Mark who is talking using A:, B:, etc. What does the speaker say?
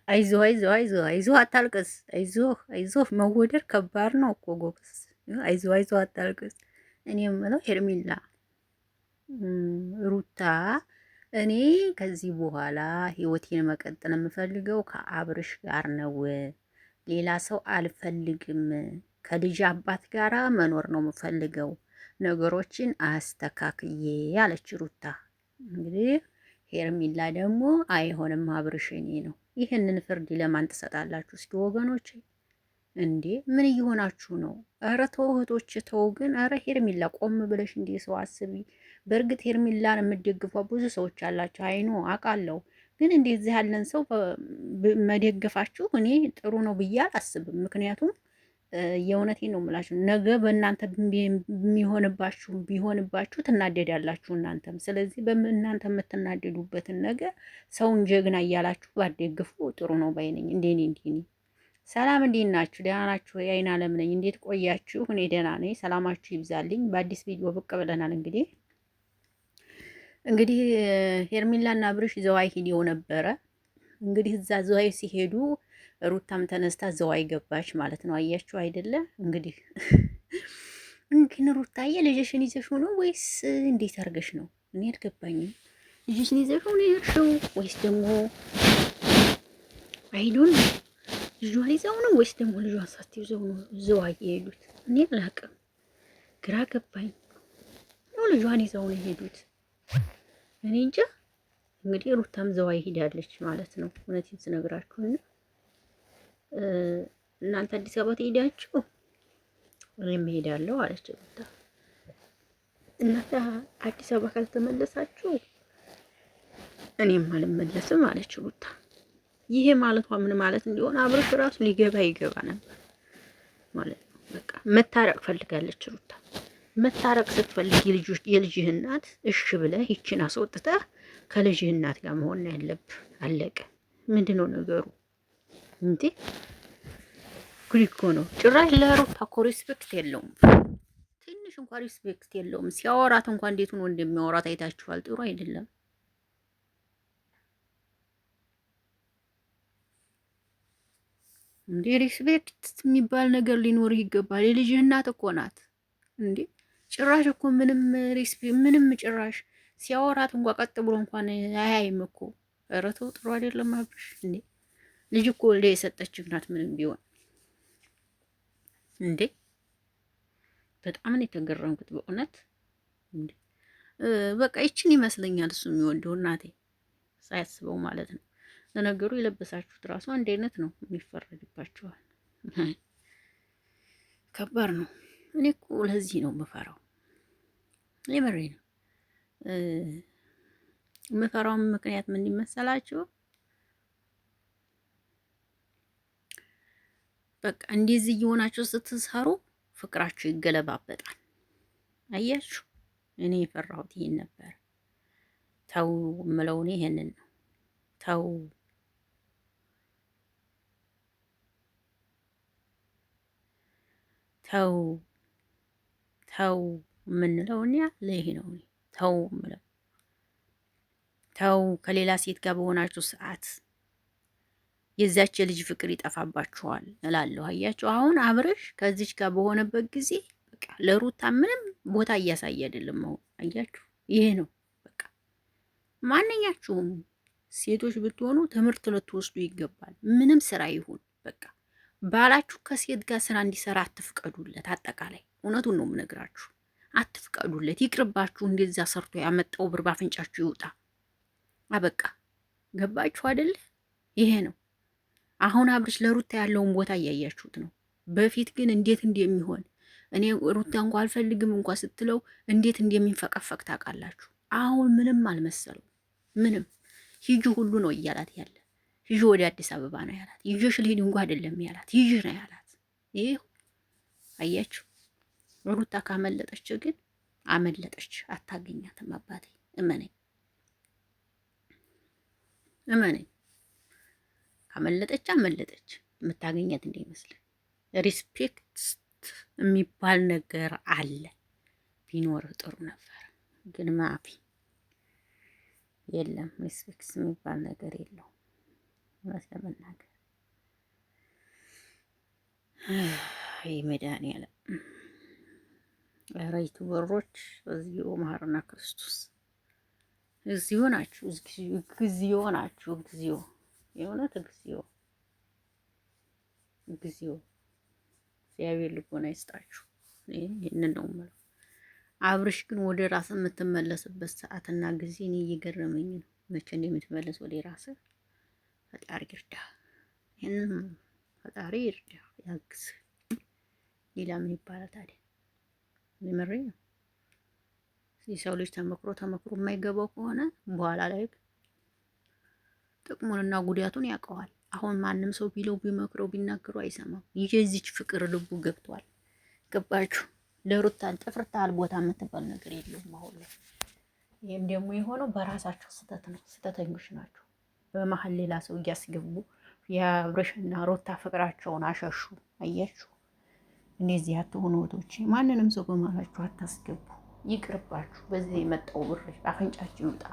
A: አይዞህ አይዞህ አይዞህ አይዞህ አታልቅስ። አይዞህ አይዞህ መወደድ ከባድ ነው እኮ ጎበዝ። አይዞህ አይዞህ አታልቅስ። እኔ የምለው ሄርሚላ ሩታ እኔ ከዚህ በኋላ ህይወቴን መቀጠል የምፈልገው ከአብርሽ ጋር ነው። ሌላ ሰው አልፈልግም። ከልጅ አባት ጋራ መኖር ነው የምፈልገው። ነገሮችን አስተካክዬ አለች ሩታ። እንግዲህ ሄርሚላ ደግሞ አይሆንም አብርሽ የኔ ነው። ይህንን ፍርድ ለማን ትሰጣላችሁ እስኪ ወገኖች? እንዴ ምን እየሆናችሁ ነው? እረ ተው እህቶች ተው። ግን እረ ሄርሚላ ቆም ብለሽ እንዲህ ሰው አስቢ። በእርግጥ ሄርሚላን የምትደግፏ ብዙ ሰዎች አላቸው። አይኖ አውቃለሁ። ግን እንደዚህ ያለን ሰው መደገፋችሁ እኔ ጥሩ ነው ብዬ አላስብም። ምክንያቱም የእውነቴን ነው የምላችሁ፣ ነገ በእናንተ ቢሆንባችሁ ትናደዳላችሁ እናንተም። ስለዚህ እናንተ የምትናደዱበትን ነገር ሰውን ጀግና እያላችሁ ባትደግፉ ጥሩ ነው ባይነኝ። እንደኔ እንደኔ ሰላም እንዴት ናችሁ? ደህና ናችሁ? የአይን አለም ነኝ። እንዴት ቆያችሁ? እኔ ደህና ነኝ። ሰላማችሁ ይብዛልኝ። በአዲስ ቪዲዮ ብቅ ብለናል። እንግዲህ ሄርሚላና ብርሽ ዘዋይ ሂደው ነበረ። እንግዲህ እዛ ዘዋይ ሲሄዱ ሩታም ተነስታ ዘዋይ ገባች ማለት ነው። አያችሁ አይደለ? እንግዲህ ግን ሩታዬ ልጅሽን ይዘሽ ነው ወይስ እንዴት አድርገሽ ነው? እኔ አልገባኝም። ልጅሽን ይዘሽ ነው የሄድሽው ወይስ ደግሞ አይዶን ልጇን ይዘው ነው ወይስ ደግሞ ልጇን ሳትይዘው ነው ዘዋይ የሄዱት? እኔ አላውቅም፣ ግራ ገባኝ። ነው ልጇን ይዘው ነው የሄዱት? እኔ እንጃ። እንግዲህ ሩታም ዘዋይ ሄዳለች ማለት ነው። እውነቴን ስነግራችሁና እናንተ አዲስ አበባ ትሄዳችሁ እኔም እሄዳለሁ አለች ሩታ። እናንተ አዲስ አበባ ካልተመለሳችሁ እኔም አልመለስም አለች ሩታ። ይሄ ማለቷ ምን ማለት እንደሆነ አብርሽ ራሱ ይገባ ነበር ማለት ነው። በቃ መታረቅ ፈልጋለች ሩታ። መታረቅ ስትፈልግ የልጅህ እናት እሺ ብለህ ይችን አስወጥተህ ከልጅህ እናት ጋር መሆን ያለብህ። አለቀ። ምንድነው ነገሩ እንዴ? ጉድ እኮ ነው። ጭራሽ ለሩታ እኮ ሪስፔክት የለውም። ትንሽ እንኳን ሪስፔክት የለውም። ሲያወራት እንኳን እንዴት ሆኖ እንደሚያወራት አይታችኋል። ጥሩ አይደለም እንዴ! ሪስፔክት የሚባል ነገር ሊኖር ይገባል። የልጅህ እናት እኮ ናት እንዴ! ጭራሽ እኮ ምንም ጭራሽ ሲያወራት እንኳን ቀጥ ብሎ እንኳን አያይም እኮ። ኧረ ተው፣ ጥሩ አይደለም አብርሽ። እንዴ ልጅ እኮ ወልዳ የሰጠችህ ናት ምንም ቢሆን እንዴ። በጣም ነው የተገረምኩት በእውነት እንዴ። በቃ ይችን ይመስለኛል እሱ የሚወደው እናቴ ሳያስበው ማለት ነው። ለነገሩ የለበሳችሁት ራሱ አንድ አይነት ነው። የሚፈረድባችኋል። ከባድ ነው። እኔ እኮ ለዚህ ነው የምፈራው። የምሬ ነው የምፈራው። ምክንያት ምን ይመሰላችሁ? በቃ እንደዚህ እየሆናችሁ ስትሰሩ ፍቅራችሁ ይገለባበጣል። አያችሁ፣ እኔ የፈራሁት ይሄን ነበር። ተው የምለው እኔ ይሄንን ነው። ተው ተው ተው የምንለው እኛ ለይሄ ነው። ተው የምለው ተው። ከሌላ ሴት ጋር በሆናችሁ ሰዓት የዛች የልጅ ፍቅር ይጠፋባችኋል እላለሁ። አያችሁ፣ አሁን አብርሽ ከዚች ጋር በሆነበት ጊዜ በቃ ለሩታ ምንም ቦታ እያሳየ አይደለም። አሁን አያችሁ፣ ይሄ ነው በቃ። ማንኛችሁም ሴቶች ብትሆኑ ትምህርት ልትወስዱ ይገባል። ምንም ስራ ይሁን በቃ ባላችሁ ከሴት ጋር ስራ እንዲሰራ አትፍቀዱለት። አጠቃላይ እውነቱን ነው የምነግራችሁ፣ አትፍቀዱለት። ይቅርባችሁ። እንደዛ ሰርቶ ያመጣው ብር ባፍንጫችሁ ይውጣ። አበቃ። ገባችሁ አይደለ? ይሄ ነው አሁን አብርሽ ለሩታ ያለውን ቦታ እያያችሁት ነው። በፊት ግን እንዴት እንደሚሆን እኔ ሩታ እንኳ አልፈልግም እንኳ ስትለው እንዴት እንደሚንፈቀፈቅ ታውቃላችሁ። አሁን ምንም አልመሰለው። ምንም ሂጂ ሁሉ ነው እያላት ያለ። ሂጂ ወደ አዲስ አበባ ነው ያላት። ይዤሽ ልሂድ እንኳ አይደለም ያላት፣ ሂጂ ነው ያላት። ይሄው አያችሁ። ሩታ ካመለጠች ግን አመለጠች፣ አታገኛትም። አባቴ እመነኝ እመነኝ። ካመለጠች አመለጠች። የምታገኛት እንደይመስል ሪስፔክት የሚባል ነገር አለ። ቢኖር ጥሩ ነበር፣ ግን ማፊ የለም። ሪስፔክት የሚባል ነገር የለውም። እውነት ለመናገር ይህ መድኃኒዓለም ኧረ ዩቱበሮች እግዚኦ መሐረነ ክርስቶስ እግዚኦ ናችሁ፣ እግዚኦ ናችሁ፣ እግዚኦ የእውነት እግዚኦ እግዚኦ። እግዚአብሔር ልቦና ይስጣችሁ። ይህንን ነው የምለው። አብርሽ ግን ወደ ራስ የምትመለስበት ሰዓትና ጊዜ እኔ እየገረመኝ ነው። መቼ እንደምትመለስ ወደ ራስ ፈጣሪ ይርዳ። ይህንን ፈጣሪ ይርዳ ያግዝ። ሌላ ምን ይባላል ታዲያ? ምሬ ነው። የሰው ልጅ ተመክሮ የማይገባው ከሆነ በኋላ ላይ ጥቅሙንና ጉዳቱን ያውቀዋል። አሁን ማንም ሰው ቢለው ቢመክረው ቢናገሩ አይሰማም። የዚች ፍቅር ልቡ ገብቷል። ገባችሁ? ለሩታን ጥፍርታል ቦታ የምትባል ነገር የለውም አሁን ላይ። ይህም ደግሞ የሆነው በራሳቸው ስህተት ነው። ስህተተኞች ናቸው። በመሀል ሌላ ሰው እያስገቡ የአብርሽና ሩታ ፍቅራቸውን አሸሹ። አያችሁ? እንደዚህ አትሆኑ እህቶቼ። ማንንም ሰው በመሀላችሁ አታስገቡ። ይቅርባችሁ። በዚህ የመጣው ብር አፍንጫችሁ ይውጣ።